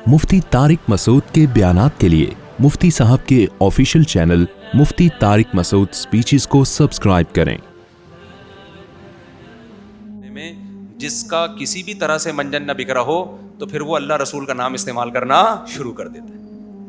مفتی طارق مسعود کے بیانات کے لیے مفتی صاحب کے آفیشیل چینل مفتی طارق مسعود سپیچز کو سبسکرائب کریں۔ جس کا کسی بھی طرح سے منجن نہ بک رہا ہو تو پھر وہ اللہ رسول کا نام استعمال کرنا شروع کر دیتا ہے۔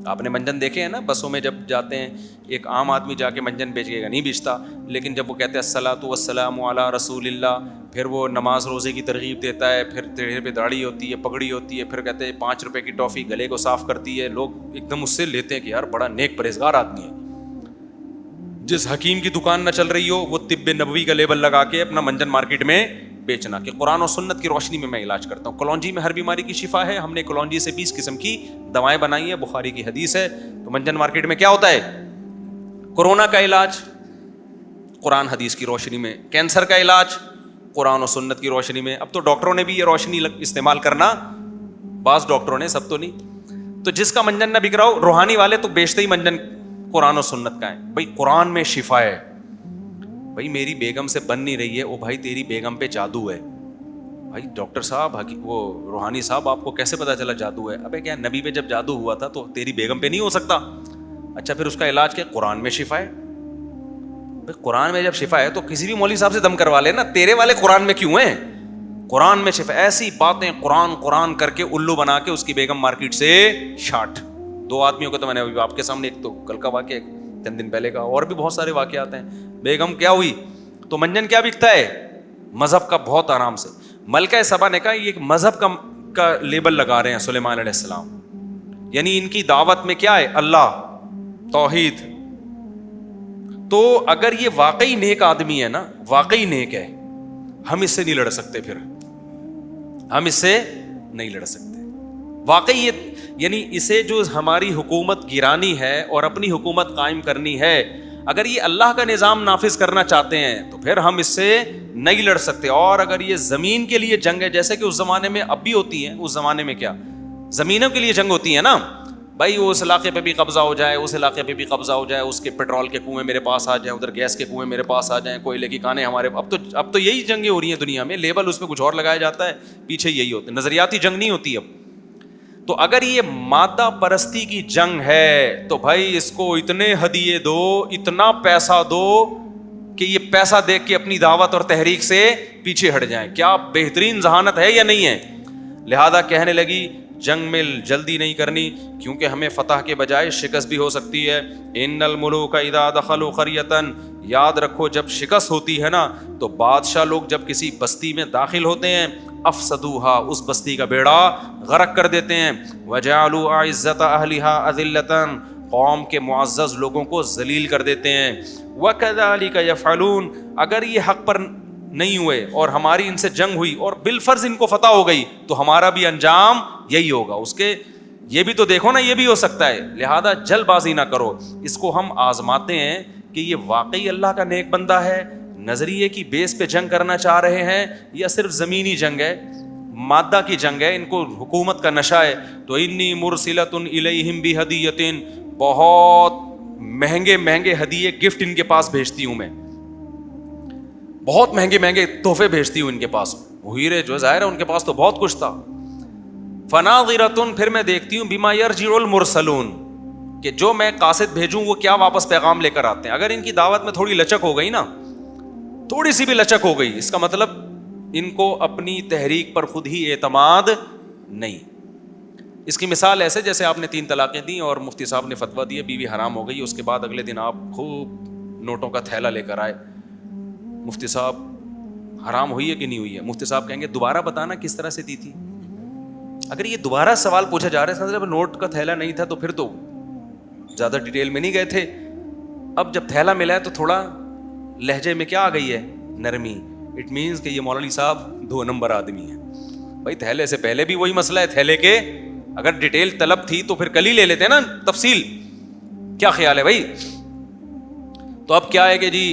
آپ نے منجن دیکھے ہیں نا، بسوں میں جب جاتے ہیں ایک عام آدمی جا کے منجن بیچے گا نہیں بیچتا، لیکن جب وہ کہتے ہیں الصلاۃ والسلام علی رسول اللہ، پھر وہ نماز روزے کی ترغیب دیتا ہے، پھر چہرے پہ داڑھی ہوتی ہے، پگڑی ہوتی ہے، پھر کہتے ہیں 5 روپے کی ٹافی گلے کو صاف کرتی ہے، لوگ ایک دم اس سے لیتے ہیں کہ یار بڑا نیک پرہیزگار آدمی ہے۔ جس حکیم کی دکان نہ چل رہی ہو وہ طب نبوی کا لیبل لگا کے اپنا منجن مارکیٹ میں بیچنا کہ قرآن و سنت کی روشنی میں علاج کرتا ہوں۔ کلونجی میں ہر بیماری کی شفا ہے، ہم نے کلونجی سے 20 قسم کی دوائیں بنائی ہیں، بخاری کی حدیث ہے۔ تو منجن مارکیٹ میں کیا ہوتا ہے؟ کورونا کا علاج قرآن حدیث کی روشنی میں، کینسر کا علاج قرآن و سنت کی روشنی میں۔ اب تو ڈاکٹروں نے بھی یہ روشنی استعمال کرنا، بعض ڈاکٹروں نے، سب تو نہیں۔ تو جس کا منجن نہ بک رہا ہو، روحانی والے تو بیچتے ہی منجن قرآن و سنت کا ہے۔ بھائی قرآن میں شفا ہے، بھائی میری بیگم سے بن نہیں رہی ہے، او بھائی تیری بیگم پہ جادو ہے۔ بھائی ڈاکٹر صاحب، وہ روحانی صاحب، آپ کو کیسے پتا چلا جادو ہے؟ ابے کیا نبی پہ جب جادو ہوا تھا تو تیری بیگم پہ نہیں ہو سکتا؟ اچھا پھر اس کا علاج کیا؟ قرآن میں شفا ہے۔ بھائی قرآن میں جب شفا ہے تو کسی بھی مولوی صاحب سے دم کروا لینا، تیرے والے قرآن میں کیوں ہیں؟ قرآن میں شفا۔ ایسی باتیں قرآن کر کے الو بنا کے اس کی بیگم مارکیٹ سے شاٹ۔ 2 آدمیوں کو تو میں نے ابھی آپ کے سامنے، ایک تو کل کا واقعہ، 3 دن پہلے کا، اور بھی بہت سارے واقعات ہیں۔ بیگم کیا ہوئی تو منجن کیا بکتا ہے؟ مذہب کا، بہت آرام سے۔ ملکہ سبا نے کہا یہ ایک مذہب کا لیبل لگا رہے ہیں سلیمان علیہ السلام، یعنی ان کی دعوت میں کیا ہے؟ اللہ، توحید۔ تو اگر یہ واقعی نیک آدمی ہے نا، واقعی نیک ہے، ہم اس سے نہیں لڑ سکتے، پھر ہم اس سے نہیں لڑ سکتے واقعی۔ یہ یعنی اسے جو ہماری حکومت گرانی ہے اور اپنی حکومت قائم کرنی ہے، اگر یہ اللہ کا نظام نافذ کرنا چاہتے ہیں تو پھر ہم اس سے نہیں لڑ سکتے۔ اور اگر یہ زمین کے لیے جنگ ہے، جیسے کہ اس زمانے میں اب بھی ہوتی ہے، اس زمانے میں کیا زمینوں کے لیے جنگ ہوتی ہے نا، بھائی وہ اس علاقے پہ بھی قبضہ ہو جائے، اس علاقے پہ بھی قبضہ ہو جائے، اس کے پیٹرول کے کنویں میرے پاس آ جائیں، ادھر گیس کے کنویں میرے پاس آ جائیں، کوئلے کی کانیں ہمارے۔ اب تو یہی جنگیں ہو رہی ہیں دنیا میں، لیبل اس پہ کچھ اور لگایا جاتا ہے، پیچھے یہی ہوتے ہیں، نظریاتی جنگ نہیں ہوتی اب۔ تو اگر یہ مادہ پرستی کی جنگ ہے تو بھائی اس کو اتنے ہدیے دو، اتنا پیسہ دو کہ یہ پیسہ دیکھ کے اپنی دعوت اور تحریک سے پیچھے ہٹ جائیں۔ کیا بہترین ذہانت ہے یا نہیں ہے؟ لہذا کہنے لگی جنگ میں جلدی نہیں کرنی، کیونکہ ہمیں فتح کے بجائے شکست بھی ہو سکتی ہے۔ ان الملوک اذا دخلوا قریۃ، یاد رکھو جب شکست ہوتی ہے نا تو بادشاہ لوگ جب کسی بستی میں داخل ہوتے ہیں، افسدوہا، اس بستی کا بیڑا غرق کر دیتے ہیں، وجعلوا اعزۃ اہلھا اذلۃ، قوم کے معزز لوگوں کو ذلیل کر دیتے ہیں۔ وکذالک یفعلون، اگر یہ حق پر نہیں ہوئے اور ہماری ان سے جنگ ہوئی اور بالفرض ان کو فتح ہو گئی تو ہمارا بھی انجام یہی ہوگا۔ اس کے یہ بھی تو دیکھو نا، یہ بھی ہو سکتا ہے، لہذا جلد بازی نہ کرو۔ اس کو ہم آزماتے ہیں کہ یہ واقعی اللہ کا نیک بندہ ہے، نظریے کی بیس پہ جنگ کرنا چاہ رہے ہیں، یا صرف زمینی جنگ ہے، مادہ کی جنگ ہے، ان کو حکومت کا نشہ ہے۔ تو انی مرسلۃ الیہم بہدیۃ، بہت مہنگے مہنگے ہدیے، گفٹ ان کے پاس بھیجتی ہوں میں، بہت مہنگے مہنگے تحفے بھیجتی ہوں ان کے پاس۔ ہیرے جو ظاہر ہے ان کے پاس تو بہت کچھ تھا۔ فناظرۃ، پھر میں دیکھتی ہوں بما یرجع المرسلون، کہ جو میں قاصد بھیجوں وہ کیا واپس پیغام لے کر آتے ہیں۔ اگر ان کی دعوت میں تھوڑی لچک ہو گئی نا، تھوڑی سی بھی لچک ہو گئی، اس کا مطلب ان کو اپنی تحریک پر خود ہی اعتماد نہیں۔ اس کی مثال ایسے جیسے آپ نے 3 طلاقیں دیں اور مفتی صاحب نے فتویٰ دیا بیوی حرام ہو گئی، اس کے بعد اگلے دن آپ خوب نوٹوں کا تھیلا لے کر آئے، مفتی صاحب حرام ہوئی ہے کہ نہیں ہوئی ہے؟ مفتی صاحب کہیں گے دوبارہ بتانا کس طرح سے دی تھی۔ اگر یہ دوبارہ سوال پوچھا جا رہا ہے، مطلب نوٹ کا تھیلا نہیں تھا، تو پھر تو زیادہ ڈیٹیل میں نہیں گئے تھے۔ اب جب تھیلا ملا ہے تو تھوڑا لہجے میں کیا آ گئی ہے؟ نرمی۔ اٹ مینس کہ یہ مولوی صاحب 2 نمبر آدمی ہیں۔ بھائی تھیلے سے پہلے بھی وہی مسئلہ ہے، تھیلے کے اگر ڈیٹیل طلب تھی تو پھر کل ہی لے لیتے ہیں نا تفصیل۔ کیا خیال ہے بھائی؟ تو اب کیا ہے کہ جی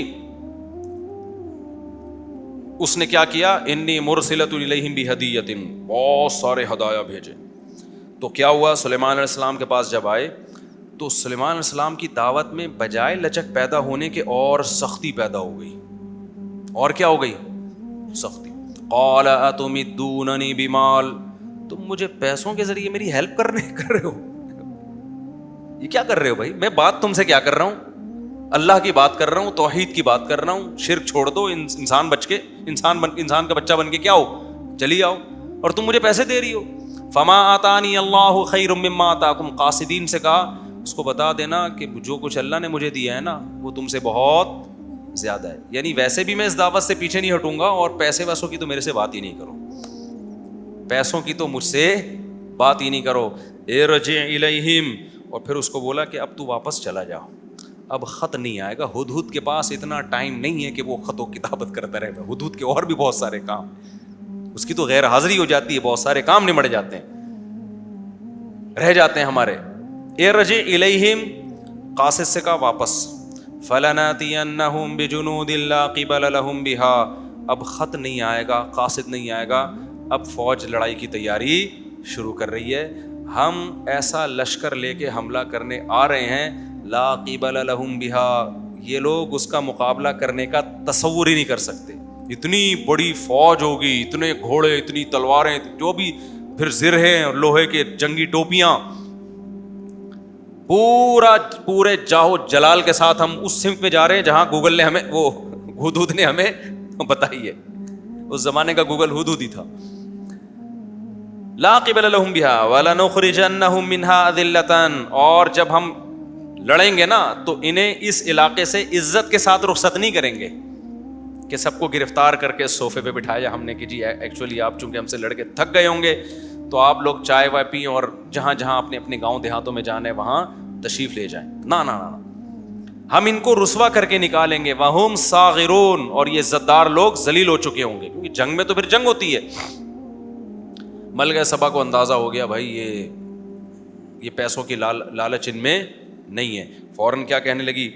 اس نے کیا کیا؟ انی مرسلۃ الیہم بہدیۃ، بہت سارے ہدایا بھیجے۔ تو کیا ہوا؟ سلیمان علیہ السلام کے پاس جب آئے تو سلیمان علیہ السلام کی دعوت میں بجائے لچک پیدا ہونے کے اور سختی پیدا ہو گئی۔ اور کیا ہو گئی؟ سختی۔ قال اتمدوننی بمال، تم مجھے پیسوں کے ذریعے میری ہیلپ کر رہے ہو. یہ کیا کر رہے ہو بھائی؟ میں بات تم سے کیا کر رہا ہوں؟ اللہ کی بات کر رہا ہوں, توحید کی بات کر رہا ہوں. شرک چھوڑ دو, انسان بچ کے انسان کا بچہ بن کے کیا ہو, چلی آؤ, اور تم مجھے پیسے دے رہی ہو. فما آتانی اللہ خیر مما آتاکم. قاصدین سے کہا اس کو بتا دینا کہ جو کچھ اللہ نے مجھے دیا ہے نا وہ تم سے بہت زیادہ ہے. یعنی ویسے بھی میں اس دعوت سے پیچھے نہیں ہٹوں گا, اور پیسے ویسوں کی تو میرے سے بات ہی نہیں کرو, پیسوں کی تو مجھ سے بات ہی نہیں کرو. ارجع الیہم. اور پھر اس کو بولا کہ اب تو واپس چلا جاؤ, اب خط نہیں آئے گا. ہدہد کے پاس اتنا ٹائم نہیں ہے کہ وہ خط و کتابت کرتا رہے گا. ہدہد کے اور بھی بہت سارے کام, اس کی تو غیر حاضری ہو جاتی ہے, بہت سارے کام نمٹ جاتے ہیں, رہ جاتے ہیں ہمارے. ارجع الیہم. قاصد سے کہا واپس. فلناتینہم بجنود لا قبل لہم بہا. اب خط نہیں آئے گا, قاصد نہیں آئے گا, اب فوج لڑائی کی تیاری شروع کر رہی ہے. ہم ایسا لشکر لے کے حملہ کرنے آ رہے ہیں, لا قبل لہم بہا, یہ لوگ اس کا مقابلہ کرنے کا تصور ہی نہیں کر سکتے. اتنی بڑی فوج ہوگی, اتنے گھوڑے, اتنی تلواریں, جو بھی, پھر زرہیں اور لوہے کے جنگی ٹوپیاں, پورے جاہو جلال کے ساتھ ہم اس سمت میں جا رہے ہیں جہاں گوگل نے ہمیں, وہ ہدہد نے ہمیں بتائی ہے. اس زمانے کا گوگل ہدہد ہی تھا. لا قبل لہم بہا ولنخرجنہم منہا اذلۃ. اور جب ہم لڑیں گے نا تو انہیں اس علاقے سے عزت کے ساتھ رخصت نہیں کریں گے کہ سب کو گرفتار کر کے صوفے پہ بٹھایا ہم نے کہ جی ایکچولی آپ چونکہ ہم سے لڑ کے تھک گئے ہوں گے تو آپ لوگ چائے وائے پئیں اور جہاں جہاں اپنے اپنے گاؤں دیہاتوں میں جانا ہے وہاں تشریف لے جائیں. نہ نہ نہ, ہم ان کو رسوا کر کے نکالیں گے. وہم صاغرون. اور یہ عزتدار لوگ ذلیل ہو چکے ہوں گے, کیونکہ جنگ میں تو پھر جنگ ہوتی ہے. ملکہ سبا کو اندازہ ہو گیا بھائی یہ پیسوں کی لالچ ان میں نہیں ہے. فوراً کیا کہنے لگی,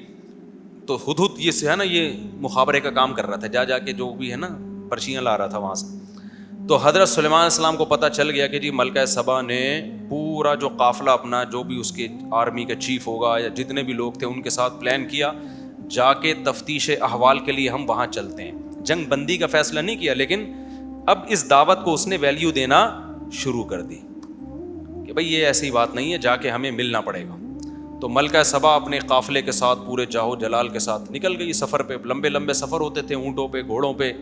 تو ہدہد یہ سے ہے نا, یہ مخابرے کا کام کر رہا تھا, جا کے جو بھی ہے نا پرچیاں لا رہا تھا وہاں سے. تو حضرت سلیمان علیہ السلام کو پتہ چل گیا کہ جی ملکہ سبا نے پورا جو قافلہ اپنا, جو بھی اس کے آرمی کا چیف ہوگا یا جتنے بھی لوگ تھے ان کے ساتھ پلان کیا, جا کے تفتیش احوال کے لیے ہم وہاں چلتے ہیں. جنگ بندی کا فیصلہ نہیں کیا, لیکن اب اس دعوت کو اس نے ویلیو دینا شروع کر دی کہ بھائی یہ ایسی بات نہیں ہے, جا کے ہمیں ملنا پڑے گا. تو ملکہ سبا اپنے قافلے کے ساتھ پورے جاہو جلال کے ساتھ نکل گئی سفر پہ. لمبے لمبے سفر ہوتے تھے اونٹوں پہ, گھوڑوں پہ.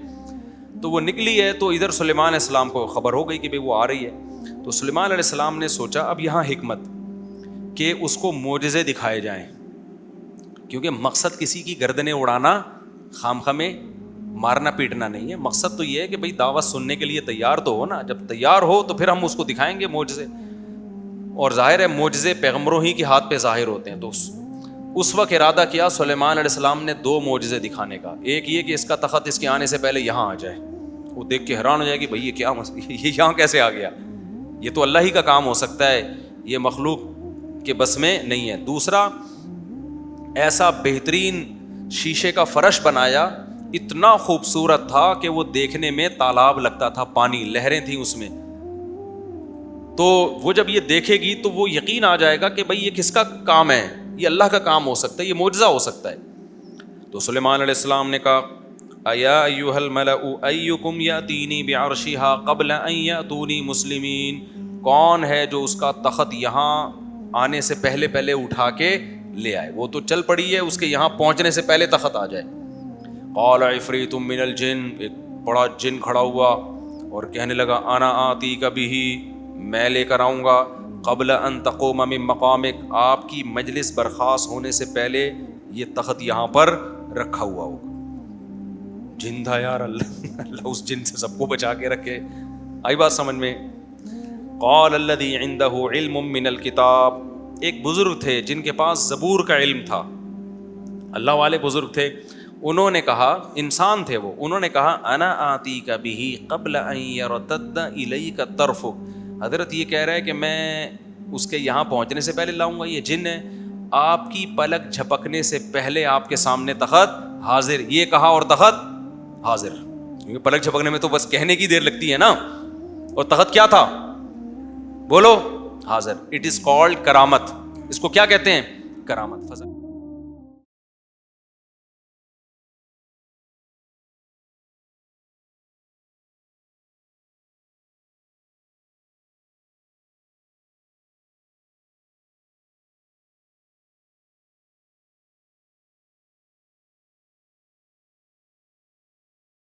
تو وہ نکلی ہے تو ادھر سلیمان علیہ السلام کو خبر ہو گئی کہ بھئی وہ آ رہی ہے. تو سلیمان علیہ السلام نے سوچا اب یہاں حکمت کہ اس کو معجزے دکھائے جائیں, کیونکہ مقصد کسی کی گردنیں اڑانا, خامخواہ میں مارنا پیٹنا نہیں ہے. مقصد تو یہ ہے کہ بھئی دعوت سننے کے لیے تیار تو ہو نا. جب تیار ہو تو پھر ہم اس کو دکھائیں گے معجزے. اور ظاہر ہے معجزے پیغمبروں ہی کے ہاتھ پہ ظاہر ہوتے ہیں. تو اس وقت ارادہ کیا سلیمان علیہ السلام نے 2 معجزے دکھانے کا. ایک یہ کہ اس کا تخت اس کے آنے سے پہلے یہاں آ جائے, وہ دیکھ کے حیران ہو جائے کہ بھئی یہ کیا یہ یہاں کیسے آ گیا, یہ تو اللہ ہی کا کام ہو سکتا ہے, یہ مخلوق کے بس میں نہیں ہے. دوسرا, ایسا بہترین شیشے کا فرش بنایا, اتنا خوبصورت تھا کہ وہ دیکھنے میں تالاب لگتا تھا, پانی, لہریں تھیں اس میں. تو وہ جب یہ دیکھے گی تو وہ یقین آ جائے گا کہ بھئی یہ کس کا کام ہے, یہ اللہ کا کام ہو سکتا ہے, یہ معجزہ ہو سکتا ہے. تو سلیمان علیہ السلام نے کہا ایا ایھا الملأ ایکم یاتینی بعرشھا قبل ان یاتونی مسلمین. کون ہے جو اس کا تخت یہاں آنے سے پہلے اٹھا کے لے آئے, وہ تو چل پڑی ہے, اس کے یہاں پہنچنے سے پہلے تخت آ جائے. قال عفریت من الجن. ایک بڑا جن کھڑا ہوا اور کہنے لگا انا آتیک بہ, میں لے کر آؤں گا, قبل ان تقوم من مقامک, آپ کی مجلس برخاست ہونے سے پہلے یہ تخت یہاں پر رکھا ہوا ہوگا. جن تھا یار, اللہ اس جن سے سب کو بچا کے رکھے. آئی بات سمجھ میں. قال الذی عندہ علم من الکتاب. ایک بزرگ تھے جن کے پاس زبور کا علم تھا, اللہ والے بزرگ تھے. انہوں نے کہا, انسان تھے وہ, انہوں نے کہا انا آتیک بہ قبل ان یرتد الیک طرفک. حضرت یہ کہہ رہا ہے کہ میں اس کے یہاں پہنچنے سے پہلے لاؤں گا, یہ جن ہے, آپ کی پلک جھپکنے سے پہلے آپ کے سامنے تخت حاضر. یہ کہا اور تخت حاضر, کیونکہ پلک جھپکنے میں تو بس کہنے کی دیر لگتی ہے نا, اور تخت کیا تھا بولو, حاضر. اٹ از کالڈ کرامت. اس کو کیا کہتے ہیں؟ کرامت. فضل.